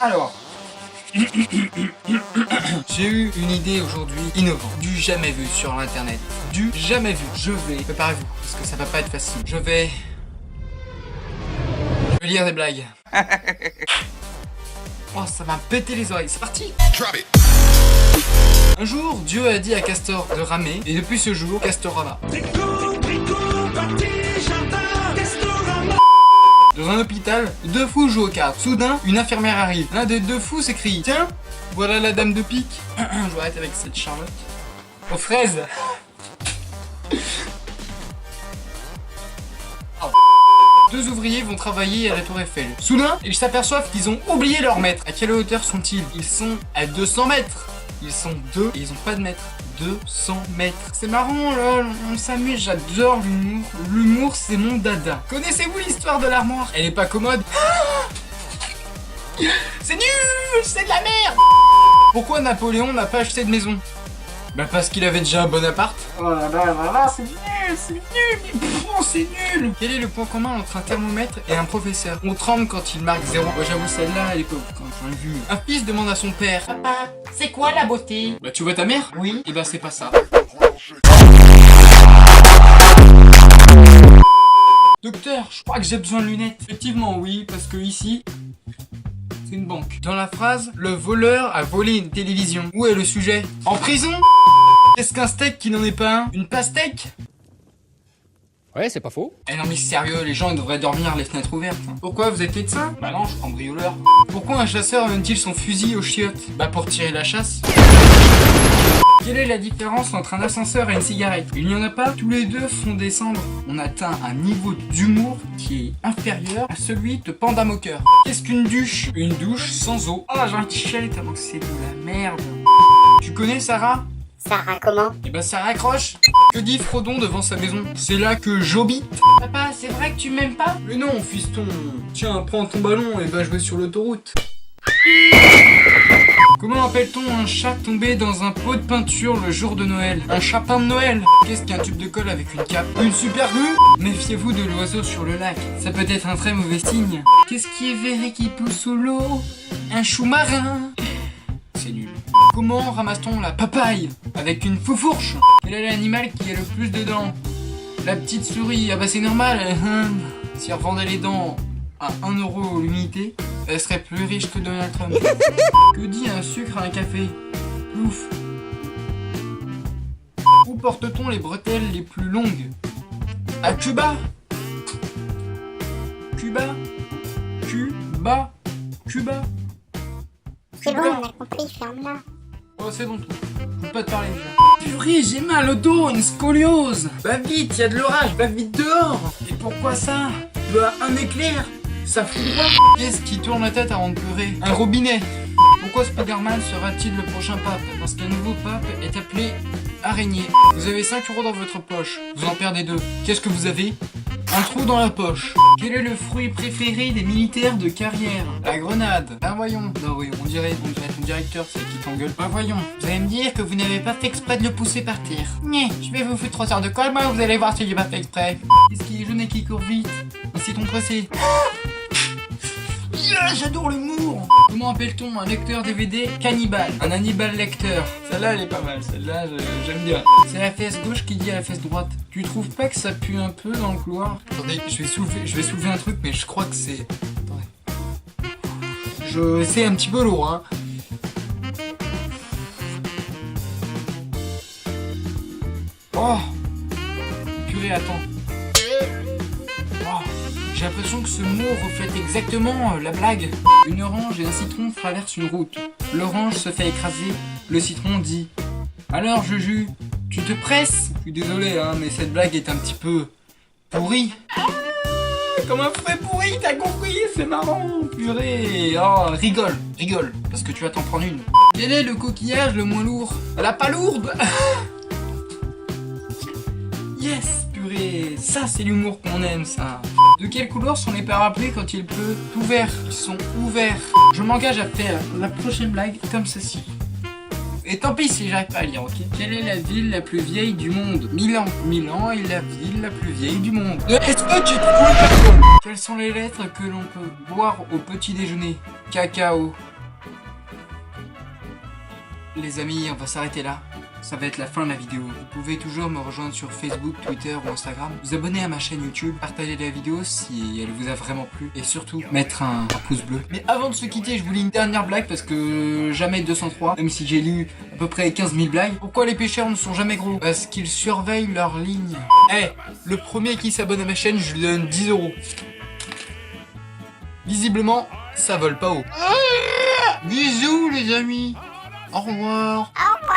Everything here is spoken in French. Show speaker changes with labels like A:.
A: Alors, j'ai eu une idée aujourd'hui innovante, du jamais vu sur l'internet, du jamais vu. Je vais, préparez-vous, parce que ça va pas être facile. Je vais lire des blagues. Oh, ça m'a pété les oreilles, c'est parti. Un jour, Dieu a dit à Castor de ramer, et depuis ce jour, Castor rama. Dans un hôpital, deux fous jouent aux cartes. Soudain, une infirmière arrive. L'un des deux fous s'écrie: tiens, voilà la dame de pique. Je vais arrêter avec cette Charlotte. Aux fraises. Oh. Deux ouvriers vont travailler à la tour Eiffel. Soudain, ils s'aperçoivent qu'ils ont oublié leur mètre. À quelle hauteur sont-ils? Ils sont à 200 mètres. Ils sont deux et ils ont pas de mètre. 200 mètres. C'est marrant là, on s'amuse, j'adore l'humour. L'humour, c'est mon dada. Connaissez-vous l'histoire de l'armoire? Elle est pas commode. C'est nul, c'est de la merde. Pourquoi Napoléon n'a pas acheté de maison? Bah parce qu'il avait déjà un bon appart. Oh là là là là, c'est nul, c'est nul. Quel est le point commun entre un thermomètre et un professeur? On tremble quand il marque 0. Moi j'avoue celle-là, elle est pas quand j'en ai vu. Un fils demande à son père: papa, c'est quoi la beauté? Bah tu vois ta mère? Oui. Et bah c'est pas ça. Docteur, je crois que j'ai besoin de lunettes. Effectivement oui, parce que ici, c'est une banque. Dans la phrase, le voleur a volé une télévision. Où est le sujet? En prison? Qu'est-ce qu'un steak qui n'en est pas un? Une pastèque?
B: Ouais, c'est pas faux.
A: Eh non mais sérieux, les gens ils devraient dormir les fenêtres ouvertes. Hein. Pourquoi, vous êtes médecin? Bah non, je suis cambrioleur. Pourquoi un chasseur amène-t-il son fusil aux chiottes? Bah pour tirer la chasse. Quelle est la différence entre un ascenseur et une cigarette? Il n'y en a pas, tous les deux font descendre. On atteint un niveau d'humour qui est inférieur à celui de Panda Moqueur. Qu'est-ce qu'une douche? Une douche sans eau. Oh, j'ai un t-shirt tellement que c'est de la merde. Tu connais Sarah?
C: Sarah comment?
A: Eh ben ça raccroche. Que dit Frodon devant sa maison? C'est là que j'habite. Papa, c'est vrai que tu m'aimes pas? Mais non, fiston. Tiens, prends ton ballon et va jouer sur l'autoroute. Comment appelle-t-on un chat tombé dans un pot de peinture le jour de Noël? Un chapin de Noël. Qu'est-ce qu'un tube de colle avec une cape? Une super glue? Méfiez-vous de l'oiseau sur le lac. Ça peut être un très mauvais signe. Qu'est-ce qui est vert et qui pousse sous l'eau? Un chou marin. C'est nul. Comment ramasse-t-on la papaye? Avec une foufourche. Quel est l'animal qui a le plus de dents? La petite souris. Ah bah c'est normal. Si elle revendait les dents à 1 € l'unité, elle serait plus riche que Donald Trump. Que dit un sucre à un café? Plouf. Où porte-t-on les bretelles les plus longues? À Cuba. Cuba. Cuba. Cuba.
C: C'est bon, on a compris, ferme-la.
A: Oh c'est bon, je veux pas te parler déjà. Purée, j'ai mal au dos, une scoliose. Va vite, y a de l'orage, va vite dehors. Et pourquoi ça? Bah un éclair, ça fout droit. Qu'est-ce qui tourne la tête avant de pleurer? Un robinet. Pourquoi Spider-Man sera-t-il le prochain pape? Parce qu'un nouveau pape est appelé araignée. Vous avez 5 € dans votre poche, vous en perdez 2. Qu'est-ce que vous avez? Un trou dans la poche. Quel est le fruit préféré des militaires de carrière? La grenade. Ben voyons. Non oui, on dirait ton directeur, c'est qui t'engueule. Ben voyons. Vous allez me dire que vous n'avez pas fait exprès de le pousser par terre. Nyeh, je vais vous foutre 3 heures de colle, moi vous allez voir si j'ai pas fait exprès. Qu'est-ce qui est jaune et qui court vite? Un citron pressé. Yeah, j'adore l'humour. Comment appelle-t-on un lecteur DVD cannibale? Un Hannibal lecteur. Celle-là elle est pas mal, celle-là j'aime bien. C'est la fesse gauche qui dit à la fesse droite: tu trouves pas que ça pue un peu dans le couloir? Attendez, je vais soulever un truc mais je crois que c'est... Attendez. C'est un petit peu lourd hein. Oh purée, attends. Oh. J'ai l'impression que ce mot reflète exactement la blague. Une orange et un citron traversent une route. L'orange se fait écraser. Le citron dit: alors Juju, tu te presses? Je suis désolé hein, mais cette blague est un petit peu pourrie. Comme un frais pourri, t'as compris? C'est marrant, purée. Oh, rigole, parce que tu vas t'en prendre une. Quel est le coquillage le moins lourd? La palourde. Yes, purée, ça c'est l'humour qu'on aime, ça. De quelle couleur sont les parapluies quand il pleut? Tout vert, ils sont ouverts. Je m'engage à faire la prochaine blague comme ceci. Et tant pis si j'arrive pas à lire, ok? Quelle est la ville la plus vieille du monde? Milan. Milan est la ville la plus vieille du monde. Est-ce que tu trouves personne? Quelles sont les lettres que l'on peut boire au petit déjeuner? Cacao. Les amis, on va s'arrêter là. Ça va être la fin de la vidéo. Vous pouvez toujours me rejoindre sur Facebook, Twitter ou Instagram. Vous abonner à ma chaîne YouTube, partager la vidéo si elle vous a vraiment plu. Et surtout, mettre un pouce bleu. Mais avant de se quitter, je vous lis une dernière blague parce que jamais 203, même si j'ai lu à peu près 15 000 blagues. Pourquoi les pêcheurs ne sont jamais gros? Parce qu'ils surveillent leur ligne. Eh, le premier qui s'abonne à ma chaîne, je lui donne 10 €. Visiblement, ça vole pas haut. Bisous les amis. Au revoir.
C: Au revoir.